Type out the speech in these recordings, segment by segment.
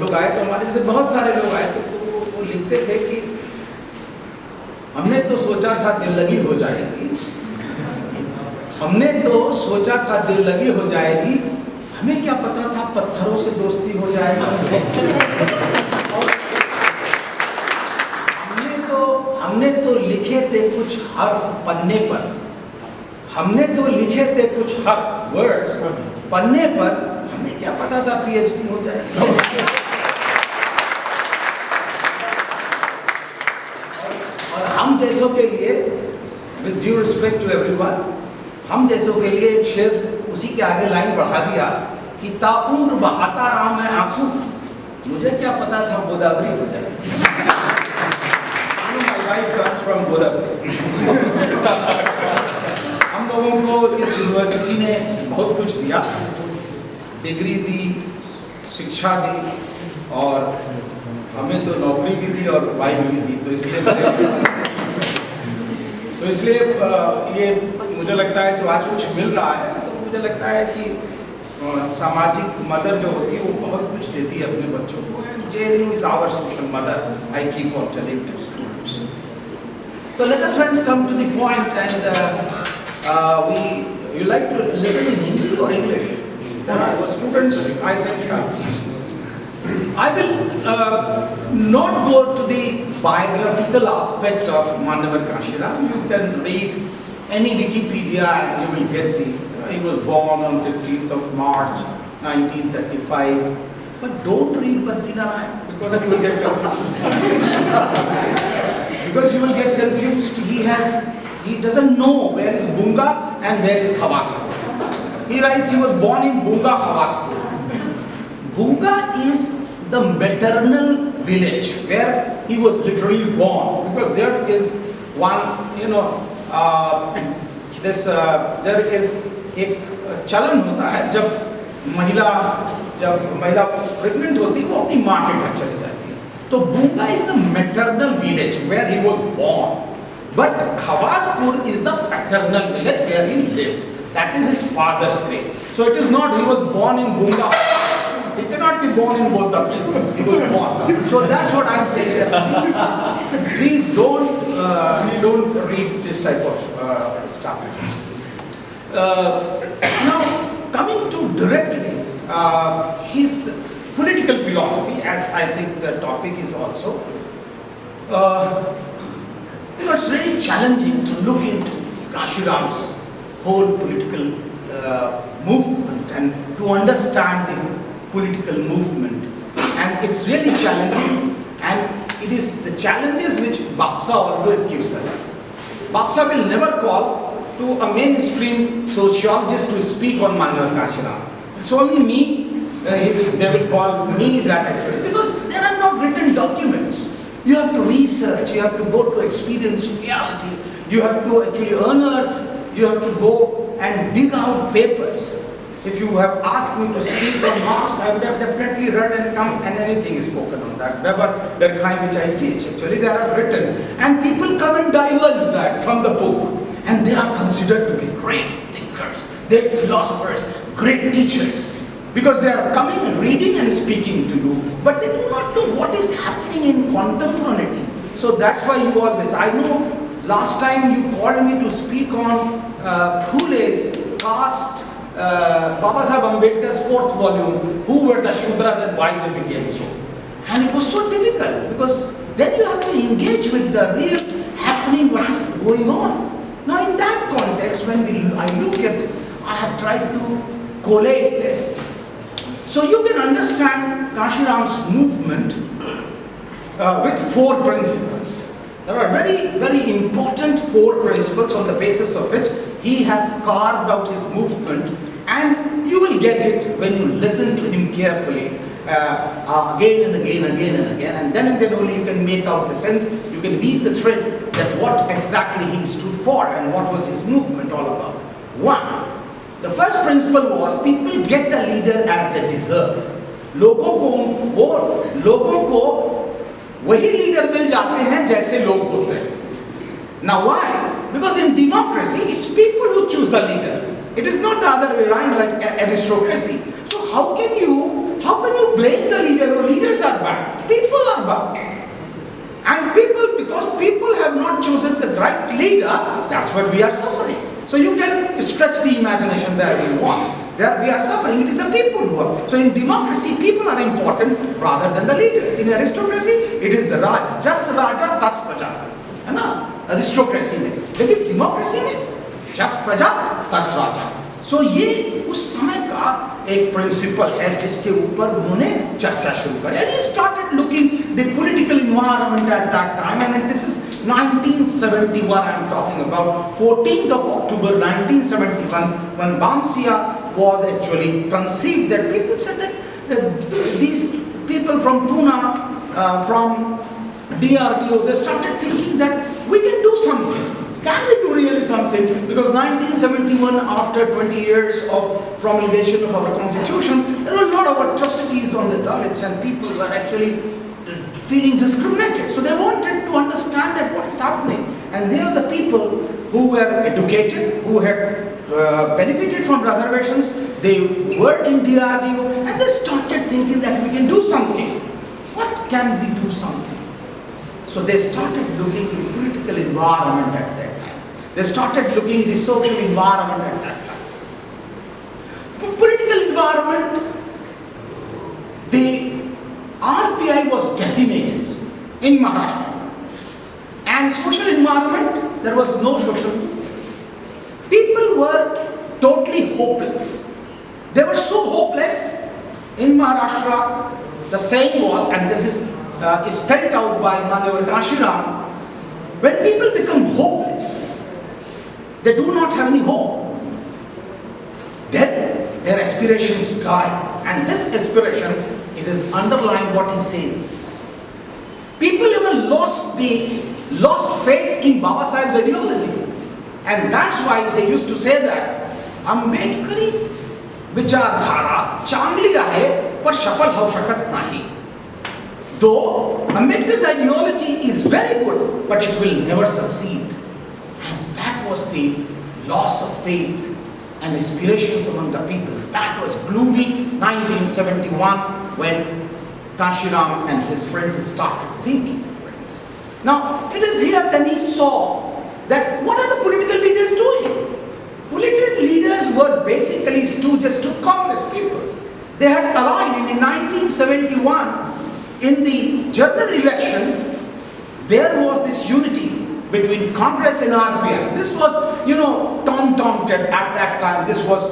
लोग आए तो हमारे जैसे बहुत सारे लोग आए तो वो लिखते थे कि हमने तो सोचा था दिल लगी हो जाएगी, हमने तो सोचा था दिल लगी हो जाएगी, हमें क्या पता था पत्थरों से दोस्ती हो जाएगी। हमने तो लिखे थे कुछ हर्फ पन्ने पर, हमने तो लिखे थे कुछ हर्फ वर्ड्स पन्ने पर, हमें क्या पता था पीएचडी हो जाएगी। और हम जैसों के लिए, with due respect to everyone, हम जैसों के लिए एक शेर उसी के आगे लाइन बढ़ा दिया कि ताउम्र बहाता रहा मैं आंसू, मुझे क्या पता था गोदावरी हो जाएगी। फ्रॉम गोदावरी। हम लोगों को इस यूनिवर्सिटी ने बहुत कुछ दिया, डिग्री दी, शिक्षा दी, और हमें तो नौकरी भी दी और बाइक भी दी, तो इसलिए ये मुझे लगता है जो आज कुछ मिल रहा है, तो मुझे लगता है कि सामाजिक मदर जो होती है वो बहुत कुछ देती है अपने बच्चों को। JNU is our social mother, I keep on telling to students. So let us friends come to the point, and you like to listen in Hindi or English? Students, I think I will not go to the biographical aspect of Manavar Kashiram. You can read any Wikipedia and you will get he was born on 15th of March 1935. But don't read Badrinarayan because you will get confused. Because you will get confused. He doesn't know where is Bunga and where is Khawasspur. He writes he was born in Bunga, Khawasspur. Bunga is the maternal village where he was literally born, because there is one, there is एक चलन होता है जब महिला pregnant होती है वो अपनी माँ के घर चली जाती है, तो Bunga is the maternal village where he was born, but Khawasspur is the paternal village where he lived. That is his father's place. So it is not he was born in Bunga. He cannot be born in both the places. He was born. So that's what I'm saying. Please don't read this type of stuff. Now, coming to directly his political philosophy, as I think the topic is also, it's very challenging to look into Kashiram's whole political movement and to understand the political movement, and it's really challenging, and it is the challenges which Bapsa always gives us. Bapsa will never call to a mainstream sociologist to speak on Manavar Kashiram. It's only me, they will call me that actually, because there are not written documents. You have to research, you have to go to experience reality, you have to actually unearth, you have to go and dig out papers. If you have asked me to speak on Marx, I would have definitely read and come, and anything is spoken on that. Weber, Durkheim, which I teach, actually they are written, and people come and diverge that from the book, and they are considered to be great thinkers, great philosophers, great teachers, because they are coming and reading and speaking to you, but they do not know what is happening in contemporaneity. So that's why you always, I know last time you called me to speak on Phule's caste, Baba Saheb Ambedkar's 4th volume, who were the Shudras and why they became so. And it was so difficult, because then you have to engage with the real happening, what is going on. Now in that context, when I look at, I have tried to collate this. So you can understand Kashiram's movement with 4 principles. There are very, very important 4 principles on the basis of which he has carved out his movement, and you will get it when you listen to him carefully again and again and again, and then only you can make out the sense, you can weave the thread that what exactly he stood for and what was his movement all about. 1. The first principle was people get a leader as they deserve. लोगों को वही leader मिल जाते हैं जैसे लोग होते हैं. Now why? Because in democracy, it's people who choose the leader. It is not the other way around like aristocracy. So how can you how can you blame the leaders? The leaders are bad. People are bad. And people, because people have not chosen the right leader, that's what we are suffering. So you can stretch the imagination where you want. Where we are suffering, it is the people who are. So in democracy, people are important rather than the leaders. In aristocracy, it is the Raja. Just Raja, tas Praja. है ना? Aristocracy में. लेकिन democracy में, just Praja, tas Raja. So ये उस समय का एक प्रिंसिपल है जिसके ऊपर उन्होंने चर्चा शुरू करी. And he started looking the political environment at that time, and this is 1971. I am talking about 14th of October 1971 when Bamsia was actually conceived. That people said that these people from Pune, from DRDO, they started thinking that we can do something. Can we do really something? Because 1971, after 20 years of promulgation of our constitution, there were a lot of atrocities on the Dalits, and people were actually feeling discriminated. So they wanted to understand that what is happening. And they are the people who were educated, who had benefited from reservations. They worked in DRDO, and they started thinking that we can do something. What can we do something? So they started looking at the political environment at that time. They started looking at the social environment at that time. Political environment, the RPI was decimated in Maharashtra. And social environment, there was no social. People were totally hopeless. They were so hopeless in Maharashtra. The saying was, and this is spelled out by Manavar Kashiram, when people become hopeless, they do not have any hope, then their aspirations die. And this aspiration, it is underlined what he says. People even lost faith in Baba Sahib's ideology. And that's why they used to say that Ambedkari vichardhara changli ahe par shafal ho shakat nahi. Though Ambedkar's ideology is very good, but it will never succeed. And that was the loss of faith and aspirations among the people. That was gloomy 1971 when Kashiram and his friends started thinking. Now, it is here that he saw that what are the political leaders doing? Political leaders were basically stooges to Congress people. They had aligned in 1971. In the general election, there was this unity between Congress and RPI. This was, tom-tommed at that time. This was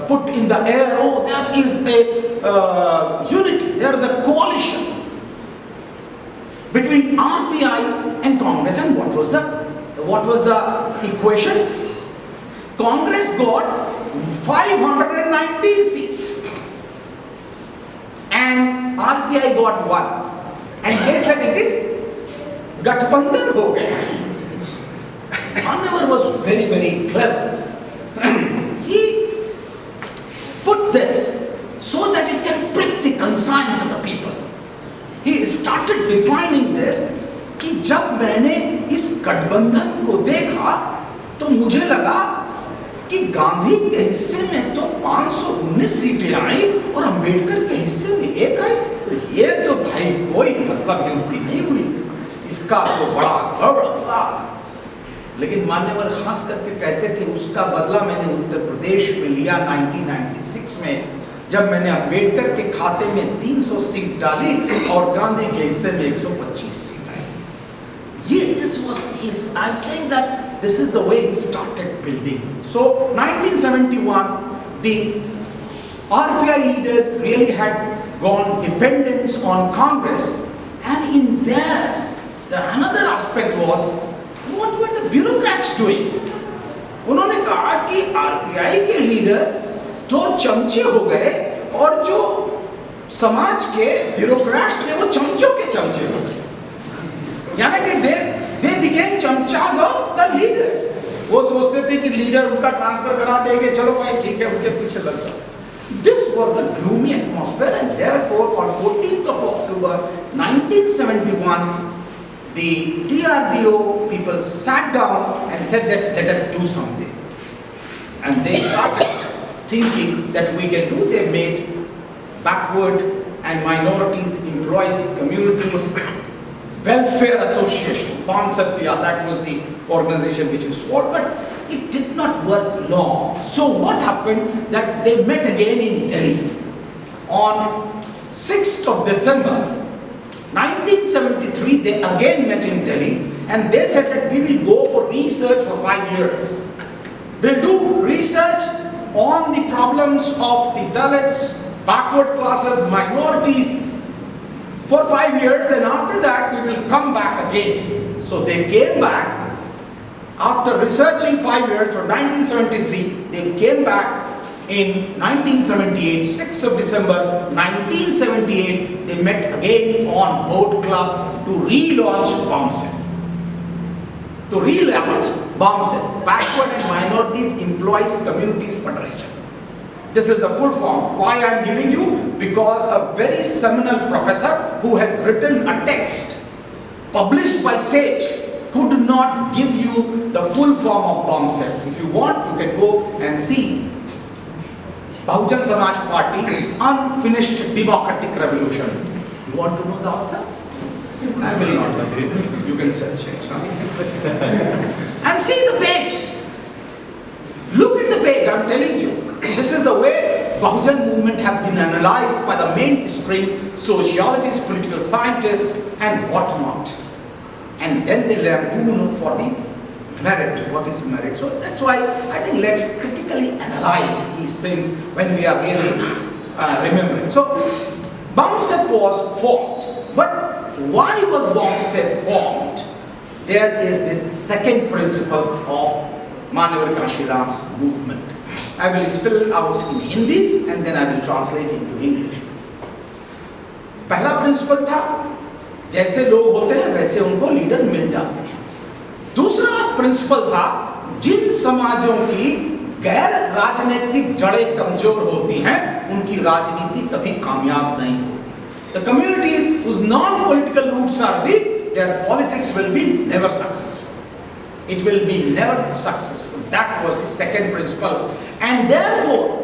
put in the air. Oh, there is a unity. There is a coalition between RPI and Congress. And what was the equation? Congress got 590 seats. And RPI got 1. And they said it is Gathbandhan ho gaya. Manavar was very, very clever. He put this so that it can prick the conscience of the people. He started defining this कि जब मैंने इस गठबंधन को देखा तो मुझे लगा कि गांधी के हिस्से में तो 519 सीटें आई और अंबेडकर के हिस्से में 1 आई, तो ये तो भाई कोई मतलब युक्ति नहीं हुई, इसका तो बड़ा गड़बड़ था। लेकिन मान्यवर खास करके कहते थे उसका बदला मैंने उत्तर प्रदेश में लिया 1996 में, जब मैंने अंबेडकर के खाते में 300 सीट डाली और गांधी के हिस्से में 125 सीट आई। ये this was his, I'm saying that this is the way he started building. So 1971, the RPI leaders really had gone dependence on Congress, and in there, another aspect was, what were the bureaucrats doing? उन्होंने कहा कि RPI के leader तो चमचे हो गए और जो समाज के ब्यूरोक्रेट्स थे वो चमचों के चमचे हो गए, यानी कि they became चमचास of the leaders. वो सोचते थे कि लीडर उनका ट्रांसफर करा देंगे, चलो भाई ठीक है उनके पीछे लग जाओ. This was the gloomy atmosphere, and therefore on 14th of October 1971, the DRDO people sat down and said that let us do something. And they started thinking that we can do. They made Backward and Minorities Employees Communities Welfare Association, BAMSEF, that was the organization which was formed, but it did not work long. So what happened that they met again in Delhi on 6th of December 1973. They again met in Delhi and they said that we will go for research for 5 years. We'll do research on the problems of the Dalits, backward classes, minorities for 5 years, and after that we will come back again. So they came back after researching 5 years from 1973. They came back in 1978, 6th of December 1978. They met again on Boat Club to relaunch BAMSEF. To relaunch BAMSEF, Backward and Minorities Employees Communities Federation. This is the full form. Why I am giving you? Because a very seminal professor who has written a text published by Sage could not give you the full form of BAMSEF. If you want, you can go and see Bahujan Samaj Party, Unfinished Democratic Revolution. You want to know the author? I will not. You can search it. And see the page. Look at the page, I am telling you. This is the way Bahujan movement have been analyzed by the mainstream sociologists, political scientists and whatnot. And then they lampoon for the merit. What is merit? So that's why I think let's critically analyze these things when we are really remembering. So BAMSEF was formed. But why was BAMSEF formed? There is this second principle of Manevar Kashiram's movement. I will spell out in Hindi and then I will translate into English. पहला principal था, जैसे लोग होते हैं वैसे उनको leader मिल जाते हैं. दूसरा प्रिंसिपल था, जिन समाजों की गैर राजनीतिक जड़ें कमजोर होती हैं, उनकी राजनीति कभी कामयाब नहीं होती. The communities whose non-political roots are weak, their politics will be never successful. It will be never successful. That was the second principle. And therefore,